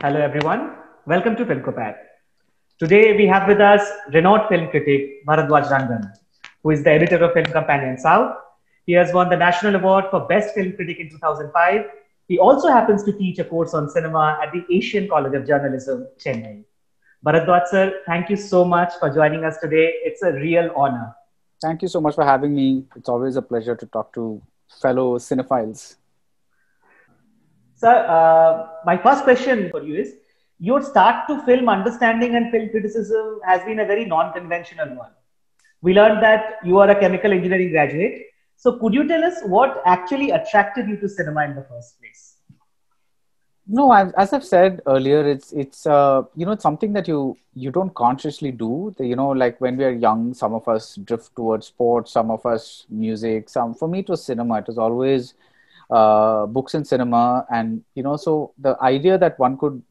Hello everyone. Welcome to Filmcopat. Today we have with us renowned film critic Baradwaj Rangan, who is the editor of Film Companion South. He has won the National Award for Best Film Critic in 2005. He also happens to teach a course on cinema at the Asian College of Journalism, Chennai. Baradwaj sir, thank you so much for joining us today. It's a real honor. Thank you so much for having me. It's always a pleasure to talk to fellow cinephiles. Sir, my first question for you is, your start to film understanding and film criticism has been a very non-conventional one. We learned that you are a chemical engineering graduate. So could you tell us what actually attracted you to cinema in the first place? No, as I've said earlier, it's something that you don't consciously do. Like when we are young, some of us drift towards sports, some of us music. For me, it was cinema. It was always books and cinema, and so the idea that one could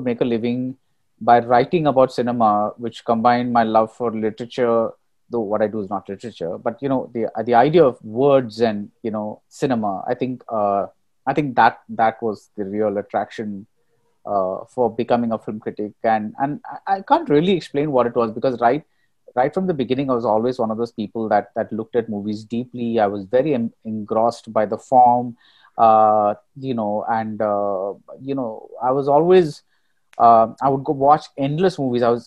make a living by writing about cinema, which combined my love for literature, though what I do is not literature, but the idea of words and cinema. I think that was the real attraction for becoming a film critic, and I can't really explain what it was, because right from the beginning, I was always one of those people that looked at movies deeply. I was very engrossed by the form, I was always I would go watch endless movies. I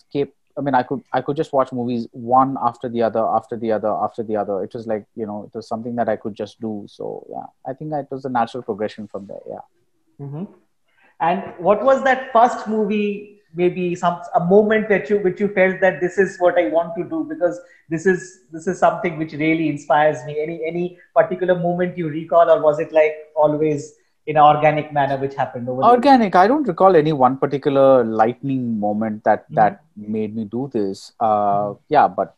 could just watch movies one after the other, after the other, after the other. It was like, it was something that I could just do. So yeah, I think it was a natural progression from there. Yeah. Mm-hmm. And what was that first movie? Maybe a moment that which you felt that this is what I want to do, because this is something which really inspires me. Any particular moment you recall, or was it like always in an organic manner which happened over Organic. I don't recall any one particular lightning moment that made me do this. Yeah, but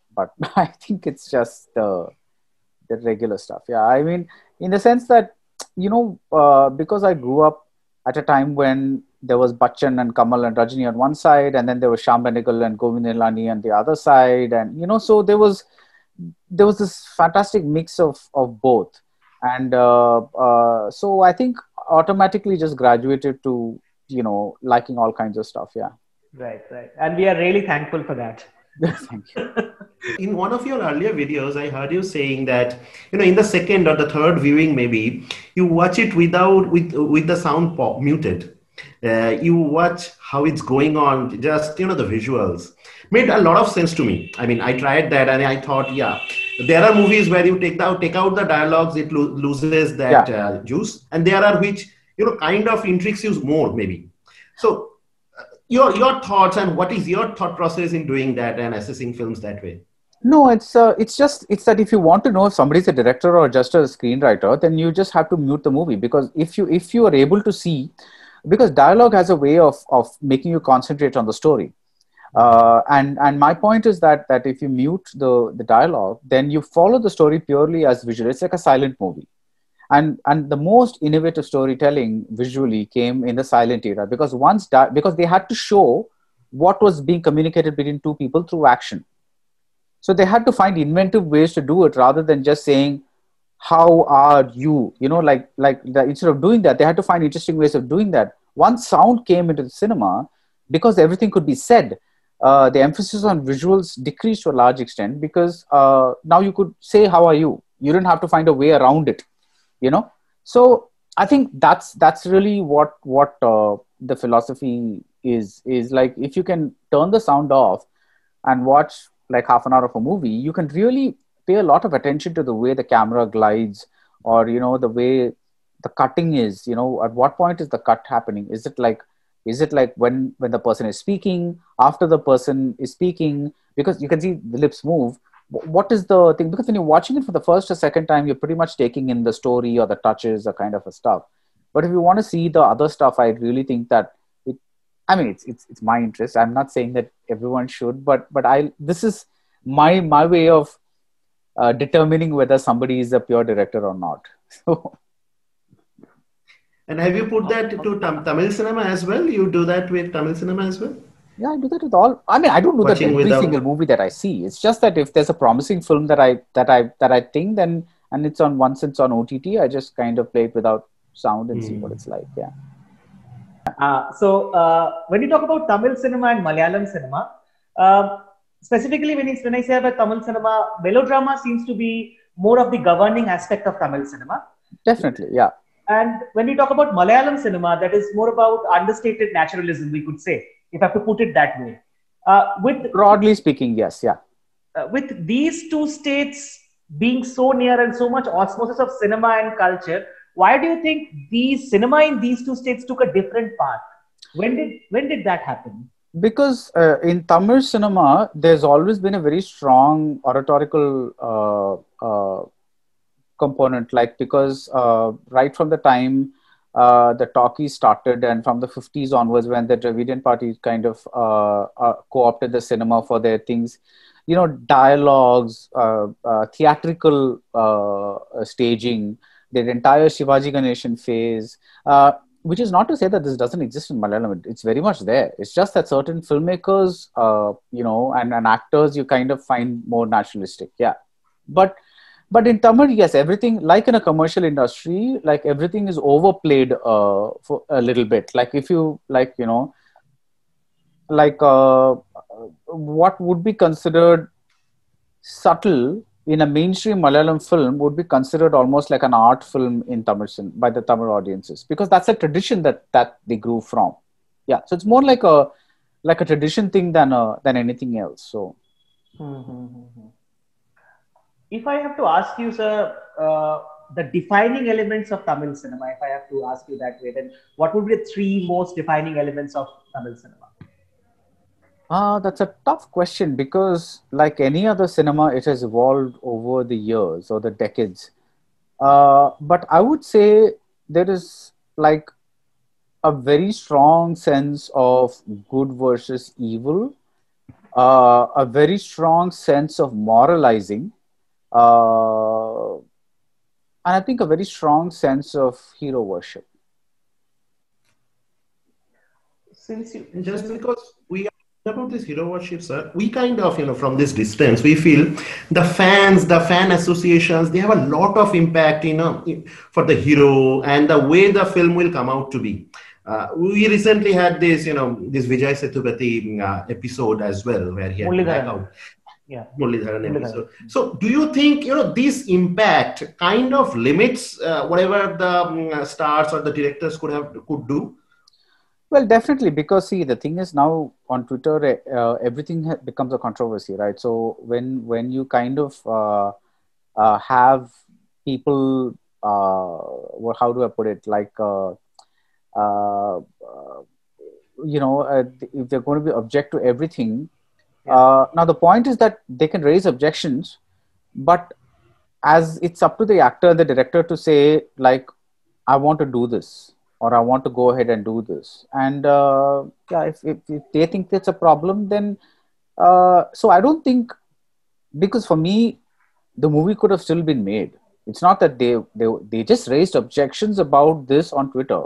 I think it's just the regular stuff. Yeah, I mean, in the sense that because I grew up at a time when there was Bachchan and Kamal and Rajini on one side, and then there was Shyam Benegal and Govind Nihalani on the other side, and so there was this fantastic mix of both, and so I think automatically just graduated to liking all kinds of stuff. Yeah. Right, and we are really thankful for that. Thank you. In one of your earlier videos, I heard you saying that, in the second or the third viewing, maybe you watch it with the sound muted. You watch how it's going on, just, the visuals. Made a lot of sense to me. I mean, I tried that and I thought, yeah, there are movies where you take out the dialogues, it loses that juice. And there are which, kind of intrigues you more, maybe. So your thoughts, and what is your thought process in doing that and assessing films that way? No, it's that if you want to know if somebody's a director or just a screenwriter, then you just have to mute the movie, because if you are able to see, because dialogue has a way of making you concentrate on the story, and my point is that if you mute the dialogue, then you follow the story purely as visual. It's like a silent movie, and the most innovative storytelling visually came in the silent era, because because they had to show what was being communicated between two people through action. So they had to find inventive ways to do it, rather than just saying, "How are you?" Instead of doing that, they had to find interesting ways of doing that. Once sound came into the cinema, because everything could be said, the emphasis on visuals decreased to a large extent, because now you could say, "How are you?" You didn't have to find a way around it. So I think that's really what the philosophy is like. If you can turn the sound off and watch like half an hour of a movie, you can really pay a lot of attention to the way the camera glides, or the way the cutting is. At what point is the cut happening? Is it like when the person is speaking, after the person is speaking, because you can see the lips move. What is the thing? Because when you're watching it for the first or second time, you're pretty much taking in the story or the touches or kind of a stuff. But if you want to see the other stuff, I really think that it's my interest. I'm not saying that everyone should, but this is my way of determining whether somebody is a pure director or not. So, and have you put that to Tamil cinema as well? You do that with Tamil cinema as well? Yeah, I do that with all. I mean, I don't do that with every single movie that I see. It's just that if there's a promising film that I think, then, and once it's on OTT, I just kind of play it without sound and see what it's like. Yeah. When you talk about Tamil cinema and Malayalam cinema, uh, specifically when I say about Tamil cinema, melodrama seems to be more of the governing aspect of Tamil cinema. Definitely, yeah. And when we talk about Malayalam cinema, that is more about understated naturalism, we could say, if I have to put it that way. Broadly speaking, yes, yeah. With these two states being so near and so much osmosis of cinema and culture, why do you think the cinema in these two states took a different path? When did that happen? Because in Tamil cinema, there's always been a very strong oratorical component, like because right from the time the talkies started, and from the 50s onwards, when the Dravidian party kind of co-opted the cinema for their things, you know, dialogues, theatrical staging, their entire Shivaji Ganeshan phase, which is not to say that this doesn't exist in Malayalam. It's very much there. It's just that certain filmmakers, you know, and actors, you kind of find more naturalistic. Yeah. But in Tamil, yes, everything, like in a commercial industry, like everything is overplayed for a little bit. Like if you, like, you know, like what would be considered subtle in a mainstream Malayalam film would be considered almost like an art film in Tamil by the Tamil audiences, because that's a tradition that they grew from. Yeah, so it's more like a tradition thing than anything else. So, if I have to ask you, sir, the defining elements of Tamil cinema, if I have to ask you that way, then what would be the three most defining elements of Tamil cinema? That's a tough question, because like any other cinema, it has evolved over the years or the decades. But I would say there is like a very strong sense of good versus evil, a very strong sense of moralizing, and I think a very strong sense of hero worship. Just because we are about this hero worship, sir, we kind of, you know, from this distance, we feel the fan associations, they have a lot of impact, you know, for the hero and the way the film will come out to be. We recently had this, you know, this Vijay Sethupathi episode as well, where he had blackout. Yeah. Episode. So do you think, you know, this impact kind of limits whatever the stars or the directors could do? Well, definitely, because see, the thing is now on Twitter, everything becomes a controversy, right? So when you kind of have people, how do I put it? Like, you know, if they're going to be object to everything. Now, the point is that they can raise objections, but as it's up to the actor and the director to say, like, I want to do this, or I want to go ahead and do this. And yeah, if they think it's a problem, then so I don't think, because for me, the movie could have still been made. It's not that they just raised objections about this on Twitter.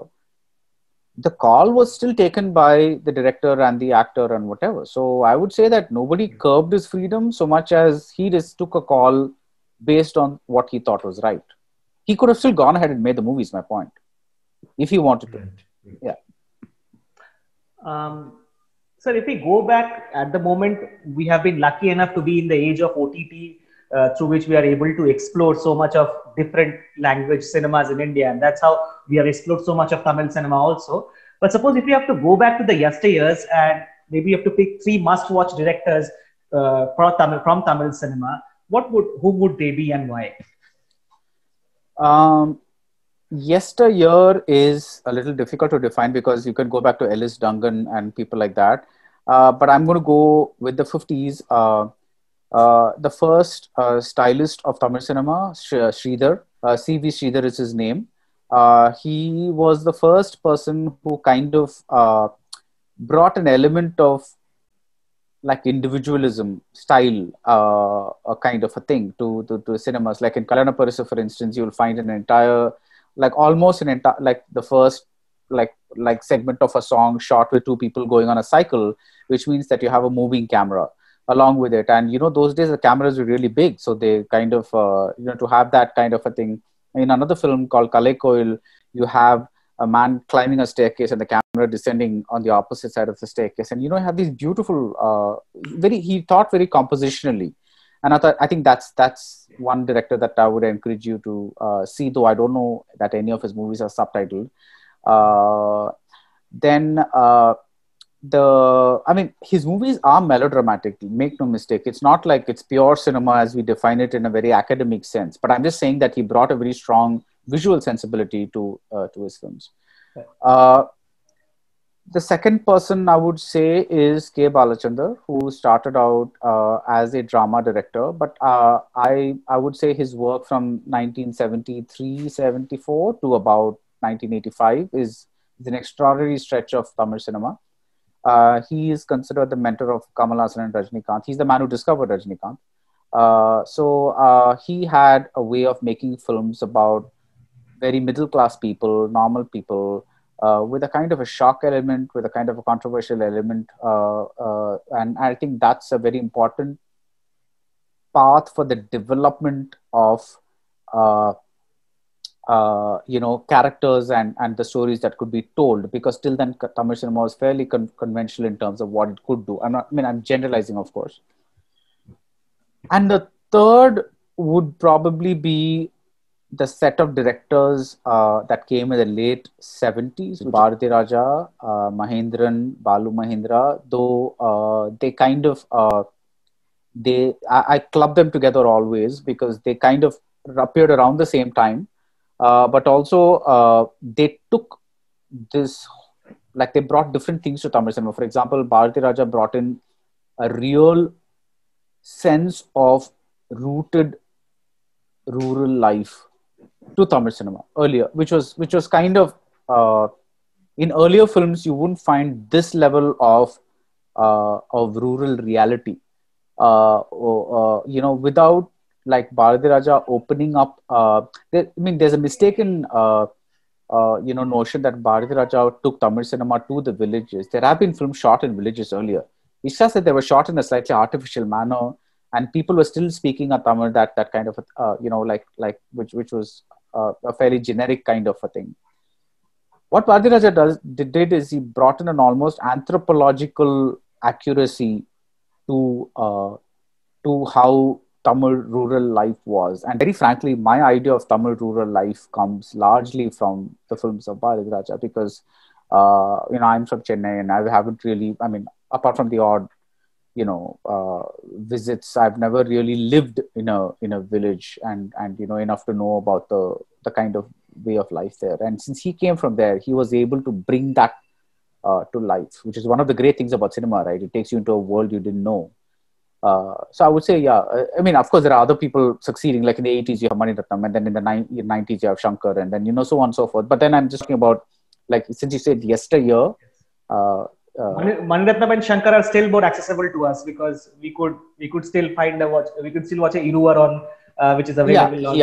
The call was still taken by the director and the actor and whatever. So I would say that nobody curbed his freedom so much as he just took a call based on what he thought was right. He could have still gone ahead and made the movie, is my point, if he wanted to. Yeah. Sir, if we go back at the moment, we have been lucky enough to be in the age of OTT, through which we are able to explore so much of different language cinemas in India. And that's how we have explored so much of Tamil cinema also. But suppose if you have to go back to the yesteryears and maybe you have to pick three must-watch directors from Tamil cinema, who would they be and why? Yesteryear is a little difficult to define, because you can go back to Ellis Dungan and people like that. But I'm going to go with the 50s. The first stylist of Tamil cinema, Sridhar, C.V. Sridhar is his name. He was the first person who kind of brought an element of like individualism style, a kind of a thing to cinemas. Like in Kalyana Parisa, for instance, you'll find an entire, like almost an entire, like the first like segment of a song shot with two people going on a cycle, which means that you have a moving camera along with it. And you know, those days the cameras were really big, so they kind of you know, to have that kind of a thing. In another film called Kalai Koil, you have a man climbing a staircase and the camera camera descending on the opposite side of the staircase, and you have these beautiful, he thought very compositionally, and I think that's one director that I would encourage you to see, though I don't know that any of his movies are subtitled. Then his movies are melodramatic, make no mistake. It's not like it's pure cinema as we define it in a very academic sense, but I'm just saying that he brought a very strong visual sensibility to his films. The second person I would say is K. Balachandar, who started out as a drama director, but I would say his work from 1973-74 to about 1985 is an extraordinary stretch of Tamil cinema. He is considered the mentor of Kamal Haasan and Rajinikanth. He's the man who discovered Rajinikanth. So he had a way of making films about very middle-class people, normal people, with a kind of a shock element, with a kind of a controversial element. And I think that's a very important path for the development of characters and the stories that could be told, because till then Tamil cinema was fairly conventional in terms of what it could do. I'm generalizing, of course. And the third would probably be the set of directors that came in the late 70s, Bharati Raja, Mahendran, Balu Mahendra, though they kind of, I club them together always because they kind of appeared around the same time. But also they took this, like they brought different things to Tamil cinema. For example, Bharati Raja brought in a real sense of rooted rural life to Tamil cinema earlier, which was kind of in earlier films you wouldn't find this level of rural reality. Without like Bharati Raja opening up. There's a mistaken notion that Bharati Raja took Tamil cinema to the villages. There have been films shot in villages earlier. It's just that they were shot in a slightly artificial manner, and people were still speaking a Tamil that kind of which was a fairly generic kind of a thing. What Bharati Raja did is he brought in an almost anthropological accuracy to how Tamil rural life was. And very frankly, my idea of Tamil rural life comes largely from the films of Bharati Raja, because I'm from Chennai and I haven't really, apart from the odd visits, I've never really lived in a village and enough to know about the kind of way of life there. And since he came from there, he was able to bring that to life, which is one of the great things about cinema, right? It takes you into a world you didn't know. So I would say, of course, there are other people succeeding. Like in the 80s, you have Mani Ratnam, and then in the 90s, you have Shankar, and then, so on and so forth. But then I'm just talking about, like, since you said yesteryear. Mani Ratnam and Shankar are still more accessible to us because we could still watch a Iruvar on, which is available.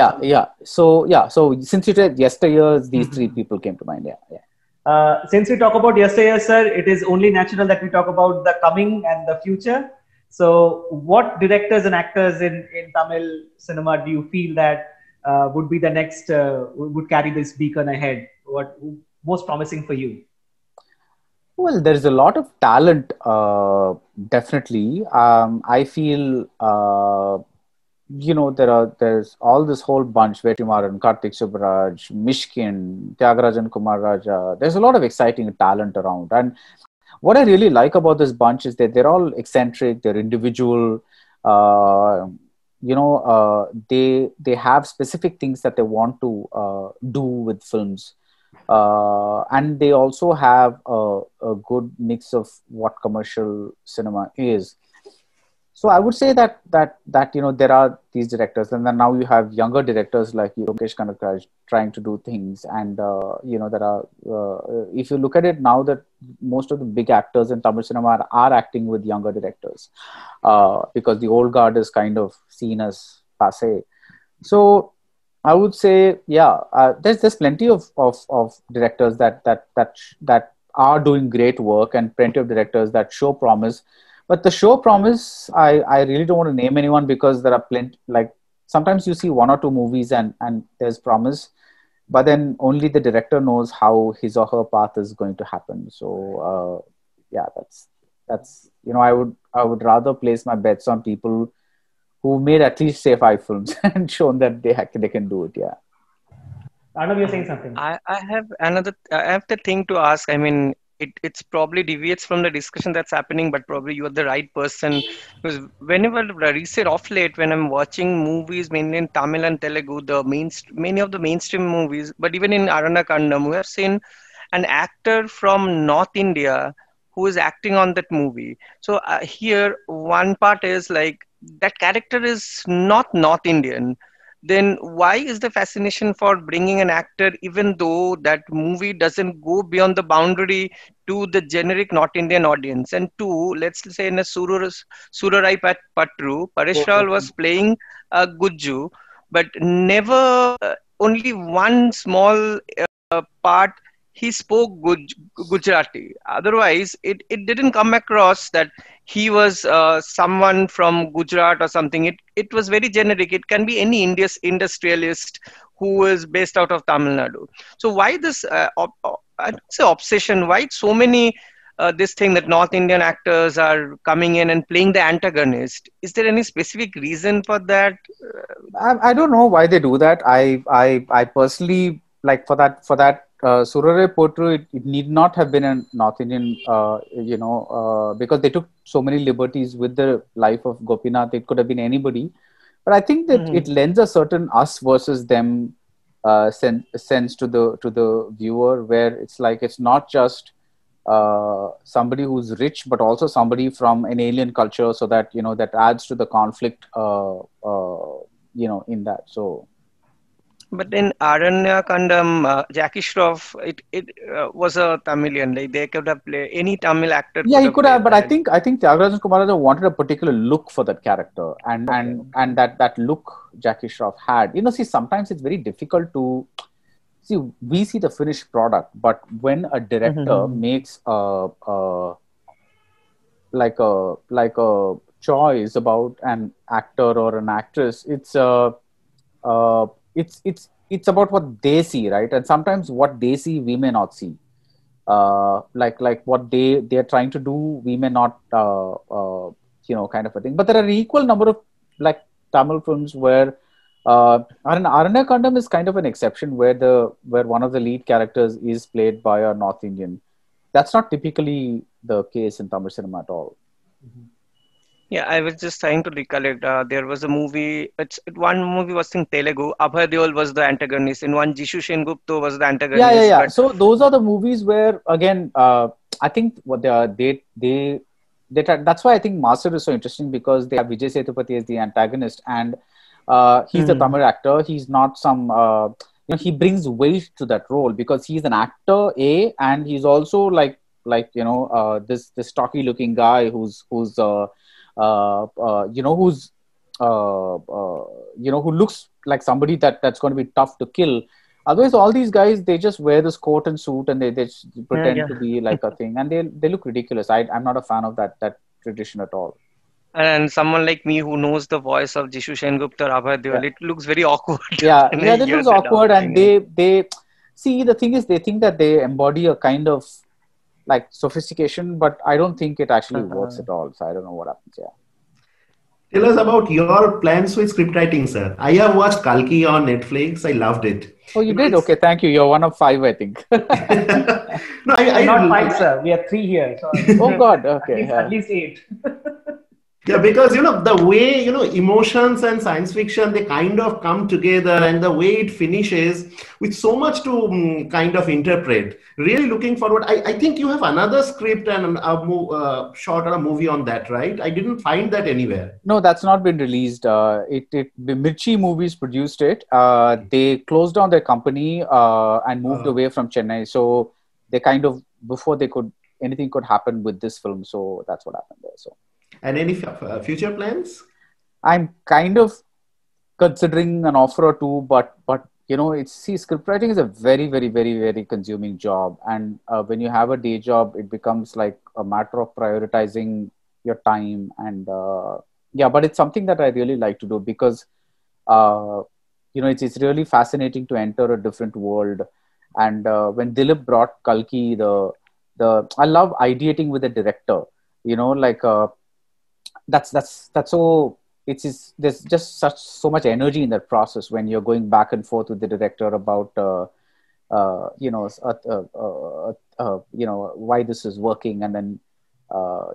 So since you said yesteryear, these three people came to mind. Since we talk about yesteryear, sir, it is only natural that we talk about the coming and the future. So what directors and actors in Tamil cinema do you feel that would be the next, would carry this beacon ahead? What most promising for you? Well, there's a lot of talent, definitely. I feel, there's all this whole bunch, Vetrimaran, Karthik Subbaraj, Mishkin, Tyagarajan Kumar Raja. There's a lot of exciting talent around. And what I really like about this bunch is that they're all eccentric, they're individual, they have specific things that they want to do with films. And they also have a good mix of what commercial cinema is. So I would say that there are these directors, and then now you have younger directors like Yogesh Kanakraj trying to do things, and there are if you look at it now, that most of the big actors in Tamil cinema are acting with younger directors because the old guard is kind of seen as passé. So I would say, there's plenty of directors that are doing great work, and plenty of directors that show promise. But the show promise, I really don't want to name anyone because there are plenty. Like sometimes you see one or two movies and there's promise. but then only the director knows how his or her path is going to happen. So yeah, that's I would rather place my bets on people who made at least say 5 films and shown that they can do it. Yeah. Arnav, you're saying something. I have another. I have the thing to ask. I mean, it's probably deviates from the discussion that's happening, but probably you are the right person because whenever recent off late when I'm watching movies, mainly in Tamil and Telugu, many of the mainstream movies, but even in Aranakandam, we have seen an actor from North India who is acting on that movie. So here, one part is like that character is not North Indian. Then why is the fascination for bringing an actor, even though that movie doesn't go beyond the boundary to the generic North Indian audience? And two, let's say in a Surarai Patru, Paresh Rawal was playing Gujju, but never only one small part he spoke Gujarati. Otherwise, it didn't come across that he was someone from Gujarat or something. It was very generic. It can be any industrialist who is based out of Tamil Nadu. So why this I don't say obsession? Why so many this thing that North Indian actors are coming in and playing the antagonist? Is there any specific reason for that? I don't know why they do that. I personally like for that Surare Potru, it need not have been a North Indian, because they took so many liberties with the life of Gopinath. It could have been anybody, but I think that it lends a certain us versus them sense to the viewer, where it's like it's not just somebody who's rich, but also somebody from an alien culture, so that that adds to the conflict. In that. So. But in Aranyakandam, Jackie Shroff, it was a Tamilian. Like they could have played any Tamil actor. Yeah, he could have, but that. I think Tyagarajan Kumaraja wanted a particular look for that character, and that look Jackie Shroff had. See, sometimes it's very difficult to see. We see the finished product, but when a director makes like a choice about an actor or an actress, it's about what they see, right? And sometimes what they see we may not see, like what they're trying to do we may not kind of a thing. But there are equal number of like Tamil films where Aranakandam is kind of an exception, where one of the lead characters is played by a North Indian. That's not typically the case in Tamil cinema at all. Yeah, I was just trying to recollect. There was a movie. One movie was in Telugu. Abhay Deol was the antagonist. In one, Jishu Sengupta was the antagonist. Yeah. So those are the movies where, again, I think what that's why I think Master is so interesting, because they have Vijay Sethupathi as the antagonist, and he's a Tamil actor. He's not some. He brings weight to that role because he's an actor, and he's also this stocky looking guy who looks like somebody that's going to be tough to kill. Otherwise, all these guys, they just wear this coat and suit and they just pretend to be like a thing, and they look ridiculous. I'm not a fan of that tradition at all. And someone like me who knows the voice of Jishu Sengupta or Abhay Deol, it looks very awkward. Yeah, that looks awkward, and they see, the thing is, they think that they embody a kind of like sophistication, but I don't think it actually works at all. So I don't know what happens. Yeah. Tell us about your plans with script writing, sir. I have watched Kalki on Netflix. I loved it. Oh, you did? Okay, thank you. You're one of 5, I think. No, I'm not 5, sir. We are 3 here. So oh God. Okay. At least 8. Yeah, because the way emotions and science fiction, they kind of come together, and the way it finishes with so much to kind of interpret. Really looking forward. I think you have another script and a short or a movie on that, right? I didn't find that anywhere. No, that's not been released. Mirchi Movies produced it. They closed down their company and moved away from Chennai. So they kind of, before anything could happen with this film. So that's what happened there. So. And any future plans? I'm kind of considering an offer or two, but script writing is a very, very, very, very consuming job. And when you have a day job, it becomes like a matter of prioritizing your time. And but it's something that I really like to do, because it's really fascinating to enter a different world. And when Dilip brought Kalki, I love ideating with the director. Like that's so there's just so much energy in that process when you're going back and forth with the director about why this is working, and then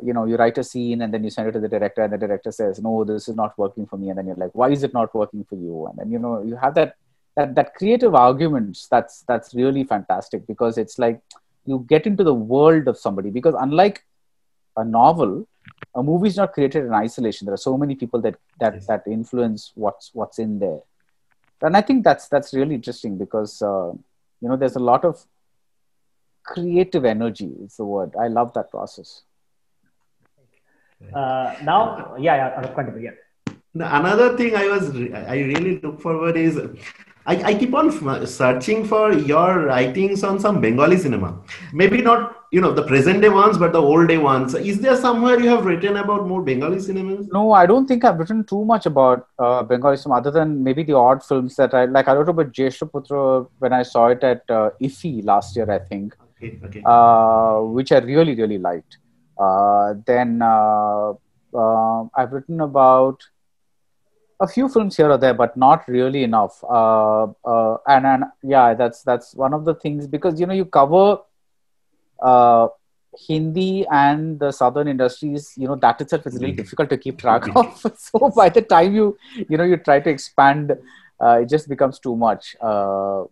you write a scene and then you send it to the director, and the director says, no, this is not working for me, and then you're like, why is it not working for you? And then you have that creative arguments. That's really fantastic, because it's like you get into the world of somebody, because unlike a novel, a movie is not created in isolation. There are so many people that influence what's in there. And I think that's really interesting, because there's a lot of creative energy is the word. I love that process. Continue. Yeah. Another thing I really look forward is I keep on searching for your writings on some Bengali cinema. Maybe not the present day ones, but the old day ones. Is there somewhere you have written about more Bengali cinemas? No, I don't think I've written too much about Bengali cinema, other than maybe the odd films that I like. I wrote about Jeshwaputra when I saw it at IFFI last year, I think, Okay. Which I really, really liked. Then I've written about a few films here or there, but not really enough. And yeah, that's one of the things, because you cover Hindi and the southern industries. That itself is really difficult to keep track of. So by the time you try to expand, it just becomes too much. But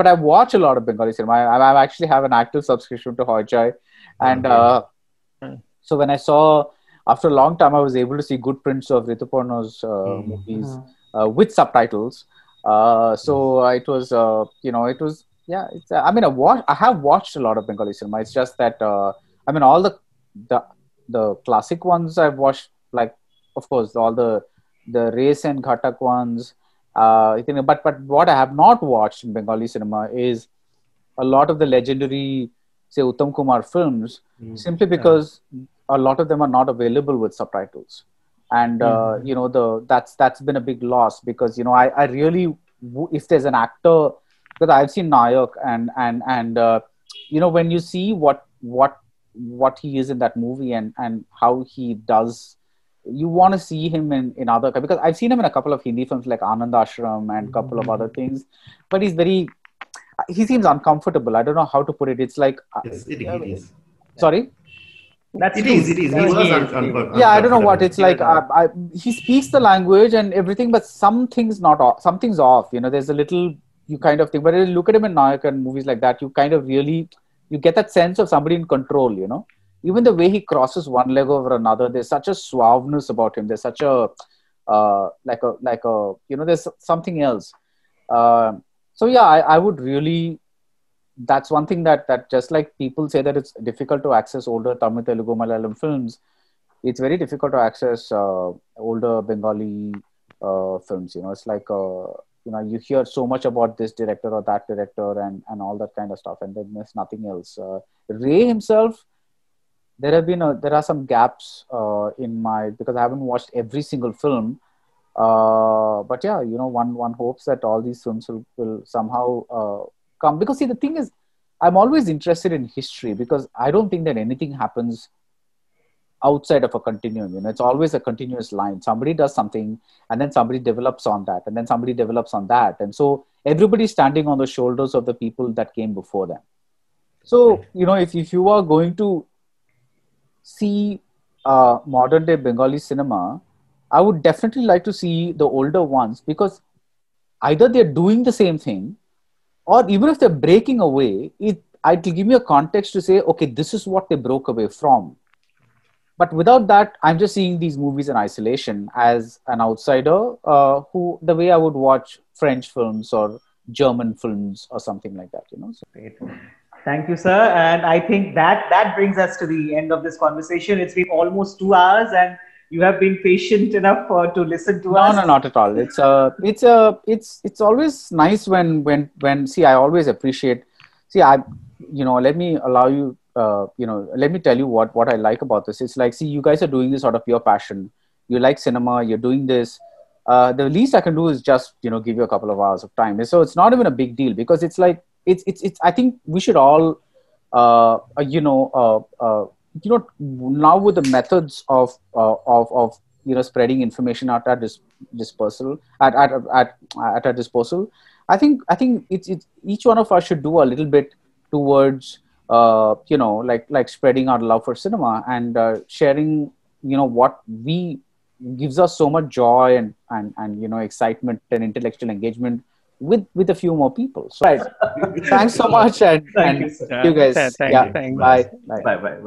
I watch a lot of Bengali cinema. I actually have an active subscription to Hoichai, and so when I saw, after a long time, I was able to see good prints of Rituparna's movies with subtitles. So it was, it was, yeah. I have watched a lot of Bengali cinema. It's just that, all the classic ones I've watched, like, of course, all the Race and Ghatak ones. But what I have not watched in Bengali cinema is a lot of the legendary, say, Uttam Kumar films, simply because a lot of them are not available with subtitles, and that's been a big loss, because I really, if there's an actor, because I've seen Nayak, and when you see what he is in that movie, and how he does, you want to see him in other, because I've seen him in a couple of Hindi films like Anand Ashram and a couple of other things, but he seems uncomfortable. I don't know how to put it. It's like yes, it is. Sorry. It is. He was yeah, I don't know what it's like. He speaks the language and everything, but something's off. There's a little, you kind of think, but you look at him in Nayak and movies like that, you kind of really, you get that sense of somebody in control. Even the way he crosses one leg over another, there's such a suaveness about him. There's such a there's something else. So yeah, I would really. That's one thing that just like people say that it's difficult to access older Tamil, Telugu, Malayalam films, it's very difficult to access older Bengali films. It's like you hear so much about this director or that director and all that kind of stuff, and then there's nothing else. Ray himself, there are some gaps because I haven't watched every single film. But yeah, one hopes that all these films will somehow come, because see, the thing is, I'm always interested in history, because I don't think that anything happens outside of a continuum. It's always a continuous line. Somebody does something, and then somebody develops on that, and then somebody develops on that, and so everybody's standing on the shoulders of the people that came before them. So if you are going to see modern day Bengali cinema, I would definitely like to see the older ones, because either they're doing the same thing, or even if they're breaking away, it'll give me a context to say, okay, this is what they broke away from. But without that, I'm just seeing these movies in isolation as an outsider, the way I would watch French films or German films or something like that. So. Great. Thank you, sir. And I think that brings us to the end of this conversation. It's been almost 2 hours, and you have been patient enough to listen to us. No, not at all. It's always nice when see, I always appreciate. See, let me allow you. Let me tell you what I like about this. It's like, see, you guys are doing this out of your passion. You like cinema. You're doing this. the least I can do is just, give you a couple of hours of time. So it's not even a big deal, because it's like, I think we should all, now with the methods of spreading information at our disposal, at our disposal, I think it's each one of us should do a little bit towards, like spreading our love for cinema, and sharing, what we gives us so much joy and excitement and intellectual engagement with a few more people. So, right. Thanks so much, and Thank you, sir. you guys. Thanks, Yeah. thanks. Bye. Bye.